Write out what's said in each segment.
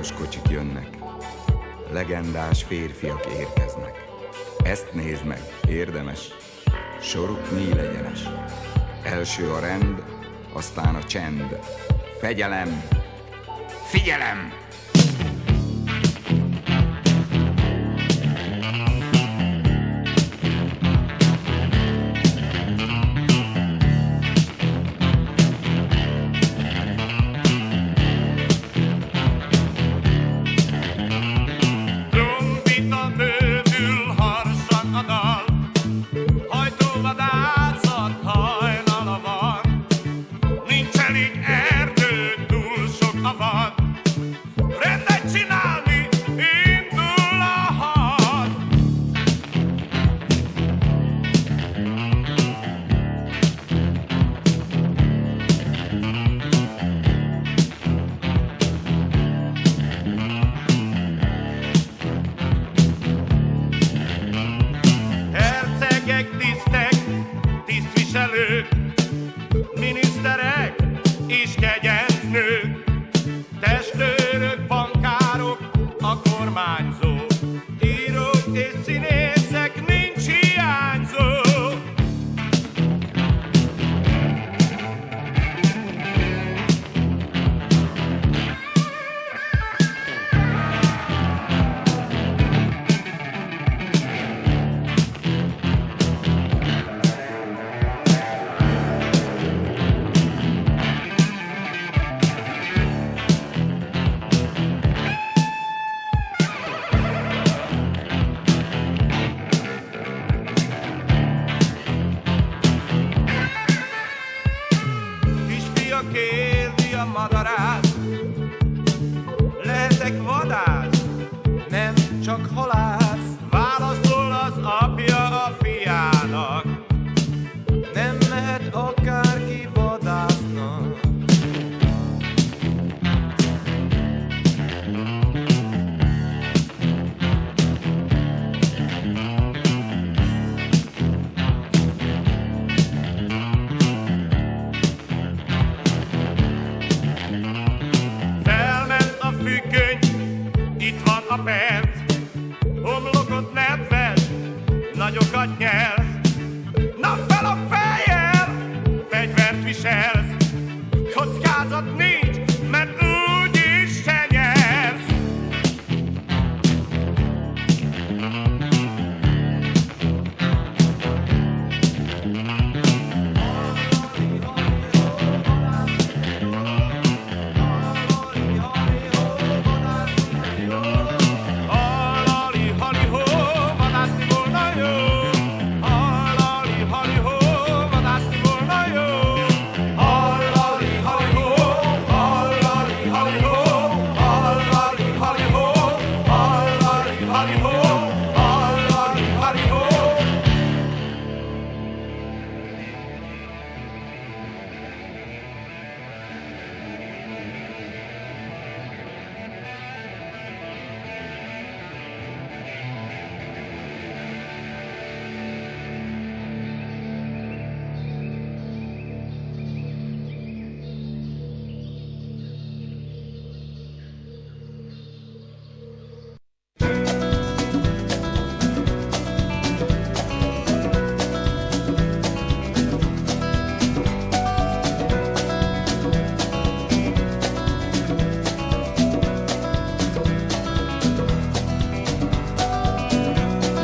családos kocsik jönnek, legendás férfiak érkeznek. Ezt nézd meg, érdemes, soruk nyílegyenes. Első a rend, aztán a csend. Fegyelem, figyelem! Miniszterek és kegyetnők, testőrök, bankárok, a kormányzók, írók és színészek, nincs hiányzó. Kérdi a madarát, lehetek vadász, nem csak halász. Válaszol az apja a fiának, nem mehet akárki vadásznak. Itt van a perc, homlokot nedved, nagyokat nyelsz. Na fel a fejjel, fegyvert viselsz. Kockázat nincs, mert úgyis te nyersz.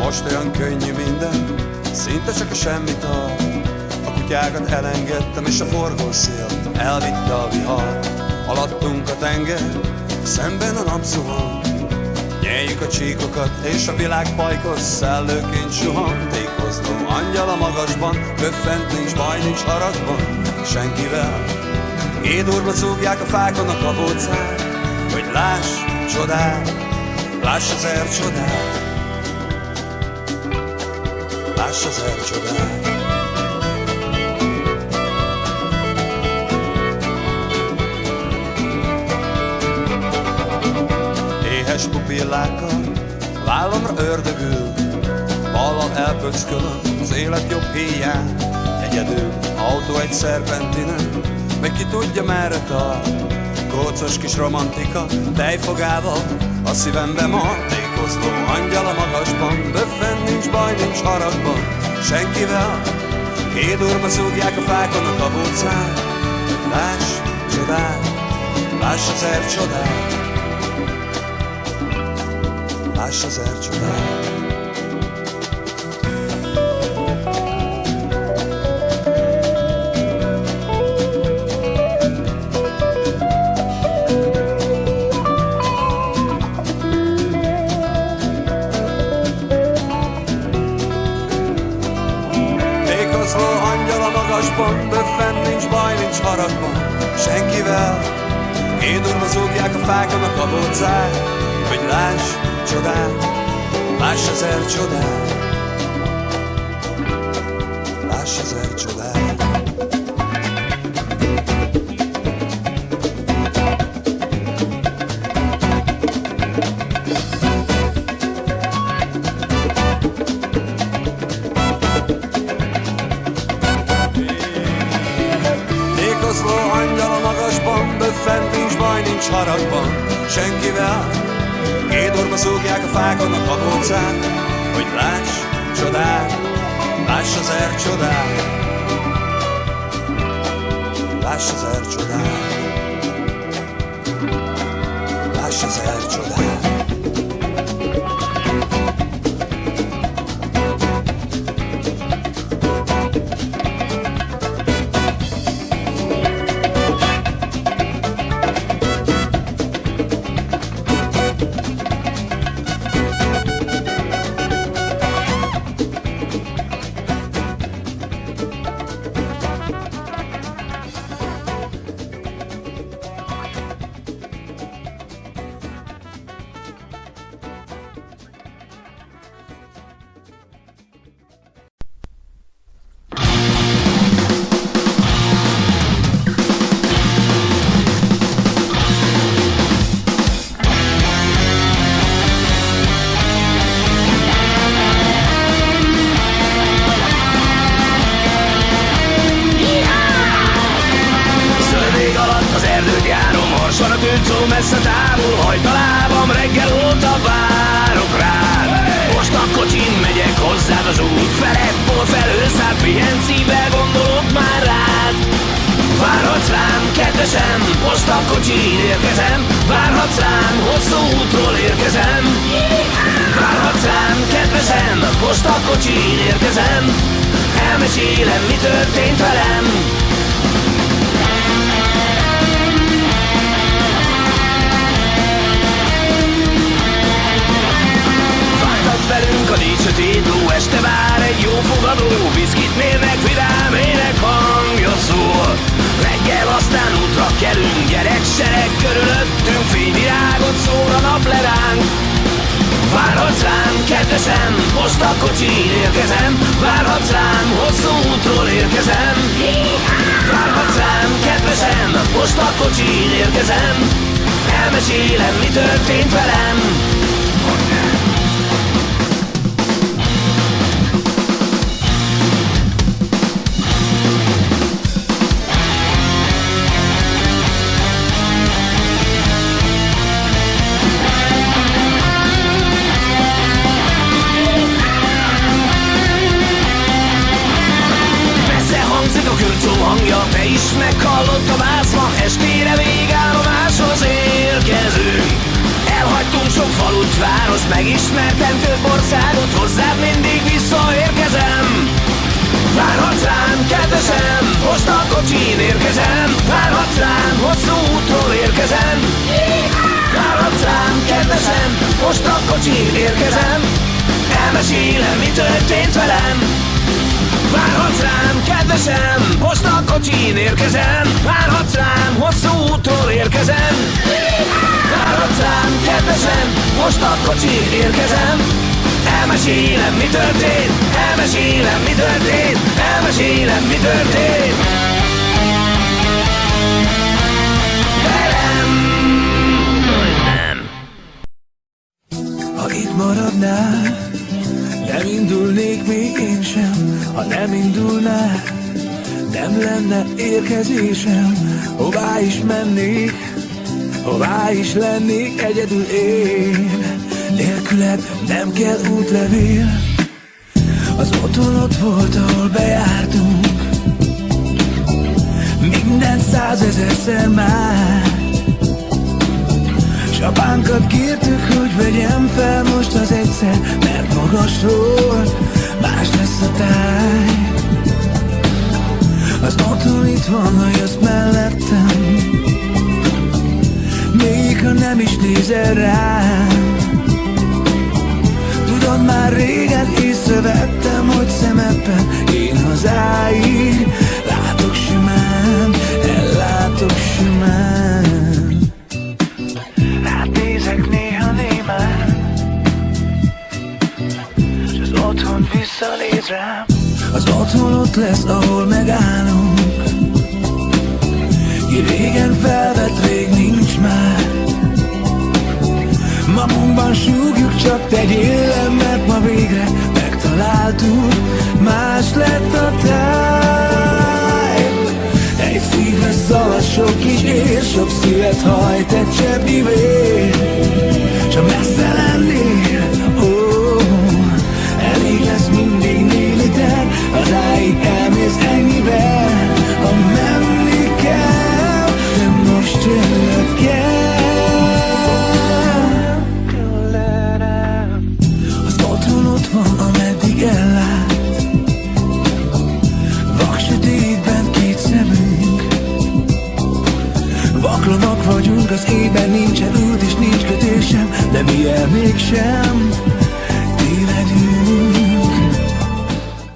Most olyan könnyű minden, szinte csak a semmit ad. A kutyákat elengedtem, és a forgószél elvitte a vihar. Alattunk a tenger, szemben a napszuhan. Nyeljük a csíkokat, és a világ pajkos szellőként suhan. Tékozló angyal a magasban, köffent nincs baj, nincs haragban senkivel. Édurba zúgják a fákon a kabócát, hogy láss csodát, láss ezer csodát. Láss ezer csodát. Éhes pupillákkal vállamra ördögül, ballal elpöckölöm az élet jobb híján. Egyedül autó egy szerpentinen, meg ki tudja merre tart. Kócos kis romantika tejfogával a szívembe martékozló angyal a magasban. Böffen, nincs baj, nincs haragban senkivel. Kédurba zúgják a fákon a kabócát. Láss csodát, láss ezer csodát, láss ezer csodát. Böffen, nincs baj, nincs haragban senkivel. Kédurva zúgják a fákon a kabócát, hogy láss csodát, láss ezer csodát, láss ezer csodát. Böffent, nincs baj, nincs haragban senkivel. Kédorba zúgják a fákon a kabócát, hogy láss csodát, láss ezer csodát, láss ezer csodát, láss ezer csodát. Messze távol, hajt a lábam, reggel óta várok rád. Most a kocsin megyek hozzád az út felett, hol felőszállt, pihenc szívvel gondolok már rád. Várhatsz rám, kedvesem, most a kocsin érkezem. Várhatsz rám, hosszú útról érkezem. Várhatsz rám, kedvesem, most a kocsin érkezem. Elmesélem, mi történt velem. Velünk a díszsötétló este vár egy jó fogadó. Viszkit mérnek, vidám ének hangja szól. Reggel aztán útra kelünk, gyereksereg körülöttünk. Fényvirágot szól a nap le ránk. Várhatsz rám, kedvesem, most a kocsin érkezem. Várhatsz rám, hosszú útról érkezem. Várhatsz rám, kedvesem, most a kocsin érkezem. Elmesélem, mi történt velem. Hangja, te is meghallott a vászma, estére végállomáshoz érkezünk. Elhagytunk sok falut, várost, megismertem több országot, hozzád mindig visszaérkezem. Várhatsz rám, kedvesem, most a kocsin érkezem. Várhatsz rám, hosszú útról érkezem. Várhatsz rám, kedvesem, most a kocsin érkezem. Elmesélem, mi történt velem. Várhatsz rám, kedvesem, most a kocsin érkezem. Várhatsz rám, hosszú útról érkezem. Várhatsz rám, kedvesem, most a kocsin érkezem. Elmesélem, mi történt, elmesélem, mi történt, elmesélem, mi történt velem. Nem. Ha itt maradnál, nem indulnék még én sem. Ha nem indulnál, nem lenne érkezésem. Hová is mennék, hová is lennék egyedül én. Nélküled nem kell útlevél. Az otthon ott volt, ahol bejártunk. Minden 100 000-szer már. S apánkat kértük, hogy vegyem fel most az egyszer, mert magasról más lesz a táj. Az otthon itt van, ha jössz mellettem, még ha nem is nézel rám. Tudod, már régen észrevettem, hogy szemedben én hazáig látok simán, ellátok simán. Rád nézek néha némán, s az otthon visszanéz rám. Az otthon ott lesz, ahol megállunk. Ki régen felvett, rég nincs már. Magunkban súgjuk, csak tegyél le, mert ma végre megtaláltuk. Más lett a táj. Egy szívre szalad sok kis ér, sok szívet hajt egy cseppnyi vér. S ha messze lennél, elég lesz mindig némi ter. Hazáig elmész ennyivel, ha menni kell, de most jönnöd kell. Az otthon ott van, ameddig ellát. Vaksötétben két szemünk. Vaklovak vagyunk, az éjben nincsen út és nincs kötésem, de milyen mégsem.